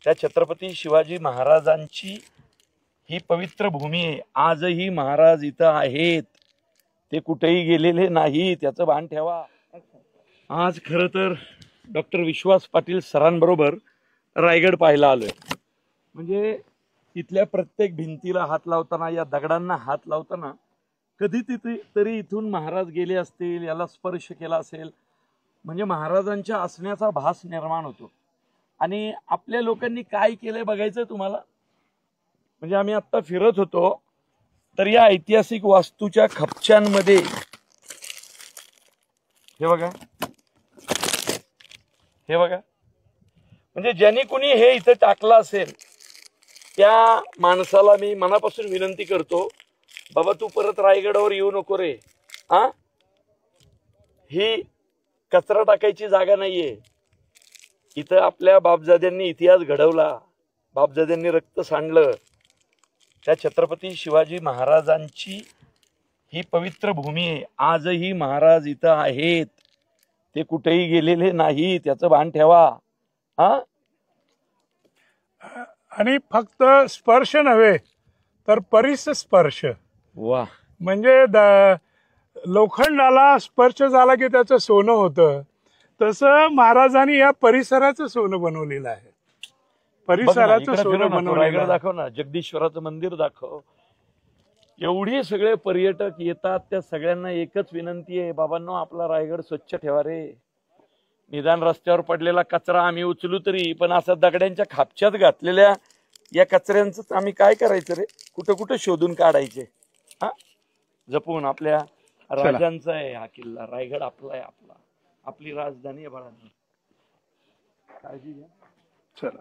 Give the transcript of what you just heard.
त्या छत्रपती शिवाजी महाराजांची ही पवित्र भूमी आहे। आजही महाराज इथं आहेत, ते कुठेही गेलेले नाही, त्याचं भान ठेवा। आज खरं तर डॉक्टर विश्वास पाटील सरांबरोबर रायगड पाहायला आलोय। म्हणजे इथल्या प्रत्येक भिंतीला हात लावताना, या दगडांना हात लावताना कधी तरी इथून महाराज गेले असतील, याला स्पर्श केला असेल, म्हणजे महाराजांच्या असण्याचा भास निर्माण होतो। आणि आपल्या लोकांनी काय केलंय बघायचं तुम्हाला। म्हणजे आम्ही आता फिरत होतो तर या ऐतिहासिक वास्तूच्या खपच्यांमध्ये हे बघा, हे बघा, म्हणजे ज्यांनी कुणी हे इथं टाकलं असेल त्या माणसाला मी मनापासून विनंती करतो, बाबा तू परत रायगडावर येऊ नको रे। ही कचरा टाकायची जागा नाहीये। इथं आपल्या बापजाद्यांनी इतिहास घडवला, बापजाद्यांनी रक्त सांडलं। त्या छत्रपती शिवाजी महाराजांची ही पवित्र भूमी आहे। आजही महाराज इथं आहेत, ते कुठेही गेलेले नाही, त्याचं भान ठेवा। आणि फक्त स्पर्श नव्हे तर परिस्पर्श। वा, म्हणजे लोखंडाला स्पर्श झाला की त्याचं सोनं होतं, तसं महाराजांनी या परिसराचं सोनं बनवलेलं आहे। परिसराचं सोनं बनवलेलं आहे। दाखव ना, जगदीश्वराचं मंदिर दाखव। एवढे सगळे पर्यटक येतात, त्या सगळ्यांना एकच विनंती आहे, बाबांनो आपला रायगड स्वच्छ ठेवा रे। निदान रस्त्यावर पडलेला कचरा आम्ही उचलू तरी, पण असं दगड्यांच्या खापच्यात घातलेल्या या कचऱ्यांचं आम्ही काय करायचं रे? कुठं कुठं शोधून काढायचे? जपून आपल्या राजांचा आहे हा किल्ला, रायगड आपला आहे, आपली राजधानी आहे बाळांनो, काळजी घ्या। चला।